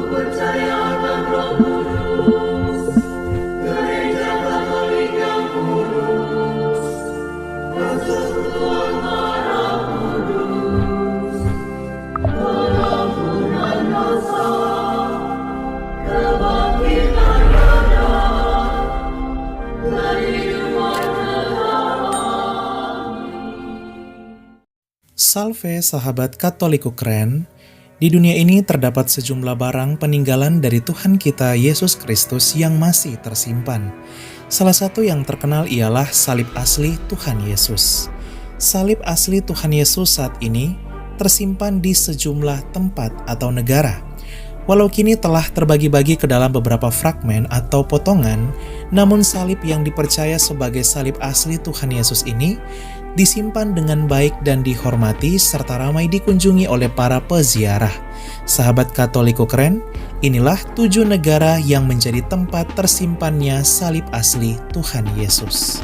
percaya akan Roh Kudus, Gereja Katolik yang kudus, persekutuan darah kudus, pengampunan dosa, kebangkitan badan, kehidupan kekal. Salve sahabat Katolik Ukren. Di dunia ini terdapat sejumlah barang peninggalan dari Tuhan kita Yesus Kristus yang masih tersimpan. Salah satu yang terkenal ialah salib asli Tuhan Yesus. Salib asli Tuhan Yesus saat ini tersimpan di sejumlah tempat atau negara. Walau kini telah terbagi-bagi ke dalam beberapa fragmen atau potongan, namun salib yang dipercaya sebagai salib asli Tuhan Yesus ini disimpan dengan baik dan dihormati serta ramai dikunjungi oleh para peziarah. Sahabat Katolik Ukren, inilah 7 negara yang menjadi tempat tersimpannya salib asli Tuhan Yesus.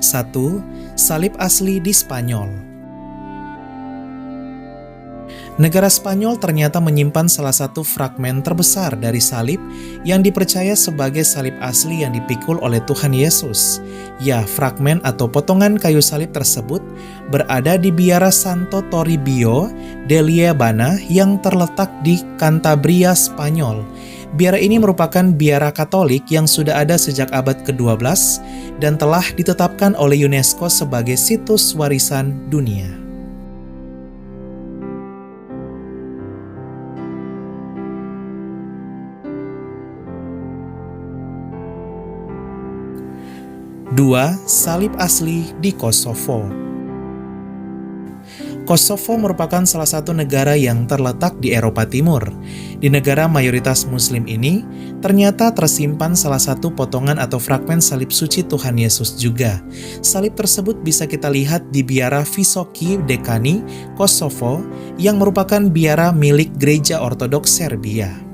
Satu, salib asli di Spanyol. Negara Spanyol ternyata menyimpan salah satu fragmen terbesar dari salib yang dipercaya sebagai salib asli yang dipikul oleh Tuhan Yesus. Ya, fragmen atau potongan kayu salib tersebut berada di biara Santo Toribio de Liébana yang terletak di Cantabria, Spanyol. Biara ini merupakan biara Katolik yang sudah ada sejak abad ke-12 dan telah ditetapkan oleh UNESCO sebagai situs warisan dunia. Dua, salib asli di Kosovo. Kosovo merupakan salah satu negara yang terletak di Eropa Timur. Di negara mayoritas Muslim ini, ternyata tersimpan salah satu potongan atau fragmen salib suci Tuhan Yesus juga. Salib tersebut bisa kita lihat di biara Visoki Dekani, Kosovo, yang merupakan biara milik Gereja Ortodoks Serbia.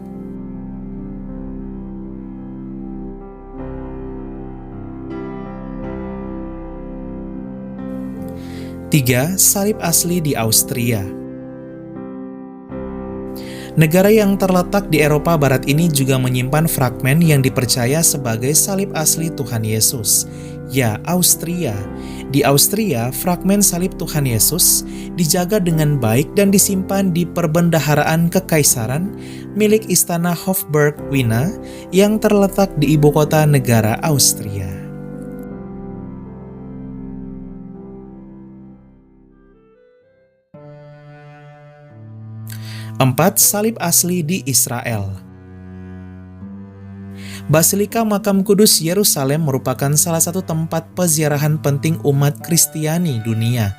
3. Salib asli di Austria. Negara yang terletak di Eropa Barat ini juga menyimpan fragmen yang dipercaya sebagai salib asli Tuhan Yesus. Ya, Austria. Di Austria, fragmen salib Tuhan Yesus dijaga dengan baik dan disimpan di perbendaharaan kekaisaran milik Istana Hofburg Wina yang terletak di ibu kota negara Austria. 4. Salib asli di Israel. Basilika Makam Kudus Yerusalem merupakan salah satu tempat peziarahan penting umat Kristiani dunia.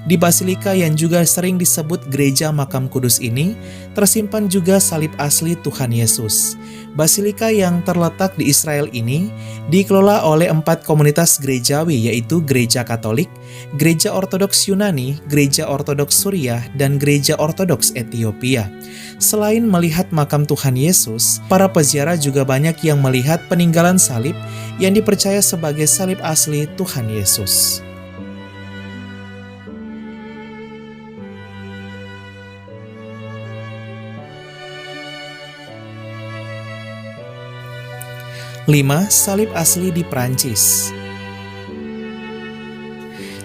Di basilika yang juga sering disebut Gereja Makam Kudus ini, tersimpan juga salib asli Tuhan Yesus. Basilika yang terletak di Israel ini dikelola oleh 4 komunitas gerejawi, yaitu Gereja Katolik, Gereja Ortodoks Yunani, Gereja Ortodoks Suriah, dan Gereja Ortodoks Ethiopia. Selain melihat makam Tuhan Yesus, para peziarah juga banyak yang melihat peninggalan salib yang dipercaya sebagai salib asli Tuhan Yesus. Lima, salib asli di Prancis.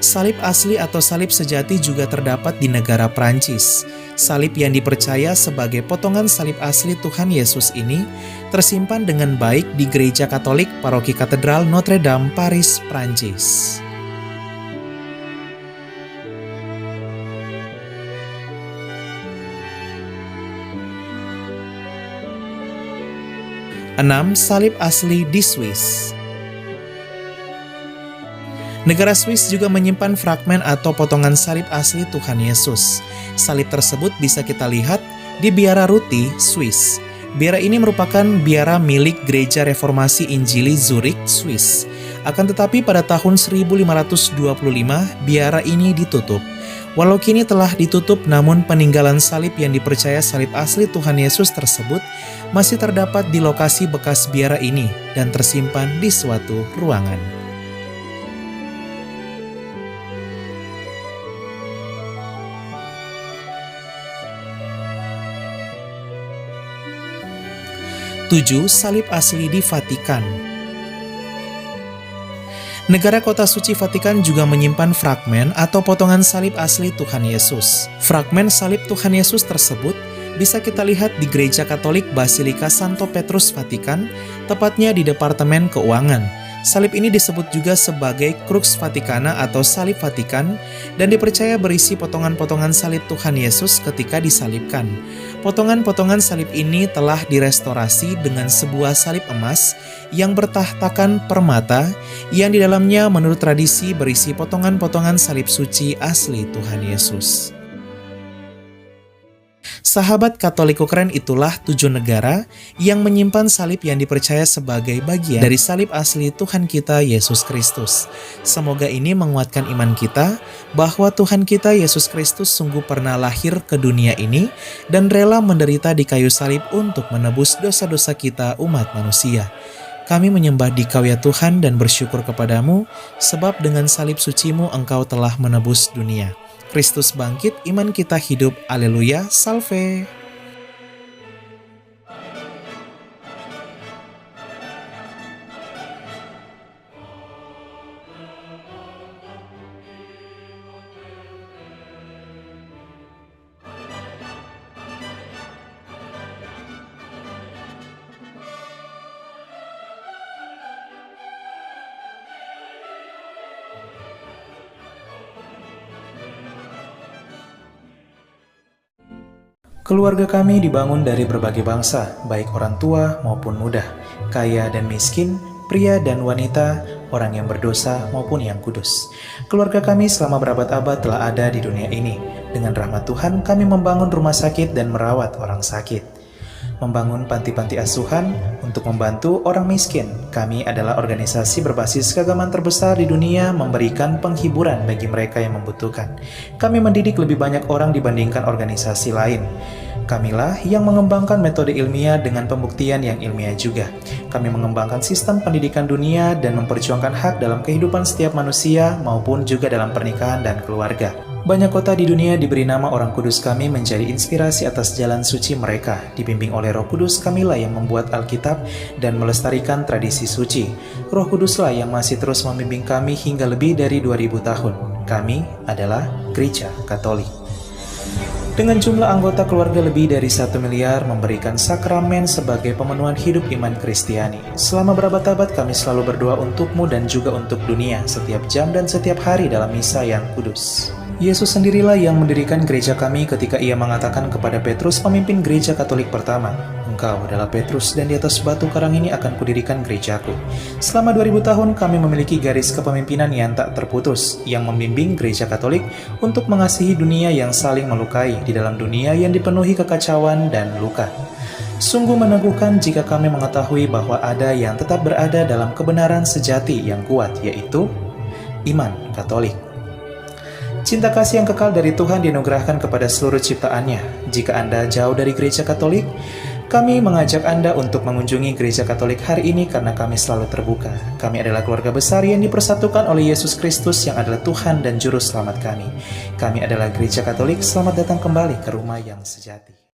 Salib asli atau salib sejati juga terdapat di negara Prancis. Salib yang dipercaya sebagai potongan salib asli Tuhan Yesus ini tersimpan dengan baik di Gereja Katolik Paroki Katedral Notre Dame, Paris, Prancis. 6. Salib asli di Swiss. Negara Swiss juga menyimpan fragmen atau potongan salib asli Tuhan Yesus. Salib tersebut bisa kita lihat di Biara Ruti, Swiss. Biara ini merupakan biara milik Gereja Reformasi Injili Zurich, Swiss. Akan tetapi pada tahun 1525, biara ini ditutup. Walau kini telah ditutup, namun peninggalan salib yang dipercaya salib asli Tuhan Yesus tersebut masih terdapat di lokasi bekas biara ini dan tersimpan di suatu ruangan. 7. Salib asli di Vatikan. Negara kota suci Vatikan juga menyimpan fragmen atau potongan salib asli Tuhan Yesus. Fragmen salib Tuhan Yesus tersebut bisa kita lihat di Gereja Katolik Basilika Santo Petrus Vatikan, tepatnya di Departemen Keuangan. Salib ini disebut juga sebagai Crux Vaticana atau salib Vatikan dan dipercaya berisi potongan-potongan salib Tuhan Yesus ketika disalibkan. Potongan-potongan salib ini telah direstorasi dengan sebuah salib emas yang bertahtakan permata yang di dalamnya menurut tradisi berisi potongan-potongan salib suci asli Tuhan Yesus. Sahabat Katolik Ukren, itulah 7 negara yang menyimpan salib yang dipercaya sebagai bagian dari salib asli Tuhan kita Yesus Kristus. Semoga ini menguatkan iman kita bahwa Tuhan kita Yesus Kristus sungguh pernah lahir ke dunia ini dan rela menderita di kayu salib untuk menebus dosa-dosa kita umat manusia. Kami menyembah Dikau ya Tuhan dan bersyukur kepadamu, sebab dengan salib sucimu Engkau telah menebus dunia. Kristus bangkit, iman kita hidup, Haleluya, Salve. Keluarga kami dibangun dari berbagai bangsa, baik orang tua maupun muda, kaya dan miskin, pria dan wanita, orang yang berdosa maupun yang kudus. Keluarga kami selama berabad-abad telah ada di dunia ini. Dengan rahmat Tuhan, kami membangun rumah sakit dan merawat orang sakit. Membangun panti-panti asuhan untuk membantu orang miskin. Kami adalah organisasi berbasis keagamaan terbesar di dunia, memberikan penghiburan bagi mereka yang membutuhkan. Kami mendidik lebih banyak orang dibandingkan organisasi lain. Kamilah yang mengembangkan metode ilmiah dengan pembuktian yang ilmiah juga. Kami mengembangkan sistem pendidikan dunia dan memperjuangkan hak dalam kehidupan setiap manusia maupun juga dalam pernikahan dan keluarga. Banyak kota di dunia diberi nama orang kudus kami menjadi inspirasi atas jalan suci mereka. Dibimbing oleh Roh Kudus, kamilah yang membuat Alkitab dan melestarikan tradisi suci. Roh Kuduslah yang masih terus membimbing kami hingga lebih dari 2000 tahun. Kami adalah Gereja Katolik. Dengan jumlah anggota keluarga lebih dari 1 miliar, memberikan sakramen sebagai pemenuhan hidup iman Kristiani. Selama berabad-abad kami selalu berdoa untukmu dan juga untuk dunia, setiap jam dan setiap hari dalam misa yang kudus. Yesus sendirilah yang mendirikan gereja kami ketika ia mengatakan kepada Petrus, pemimpin gereja Katolik pertama, "Engkau adalah Petrus dan di atas batu karang ini akan kudirikan gerejaku." Selama 2000 tahun kami memiliki garis kepemimpinan yang tak terputus, yang membimbing gereja Katolik untuk mengasihi dunia yang saling melukai di dalam dunia yang dipenuhi kekacauan dan luka. Sungguh meneguhkan jika kami mengetahui bahwa ada yang tetap berada dalam kebenaran sejati yang kuat, yaitu iman Katolik. Cinta kasih yang kekal dari Tuhan dianugerahkan kepada seluruh ciptaannya. Jika Anda jauh dari gereja Katolik, kami mengajak Anda untuk mengunjungi gereja Katolik hari ini karena kami selalu terbuka. Kami adalah keluarga besar yang dipersatukan oleh Yesus Kristus yang adalah Tuhan dan Juru Selamat kami. Kami adalah gereja Katolik, selamat datang kembali ke rumah yang sejati.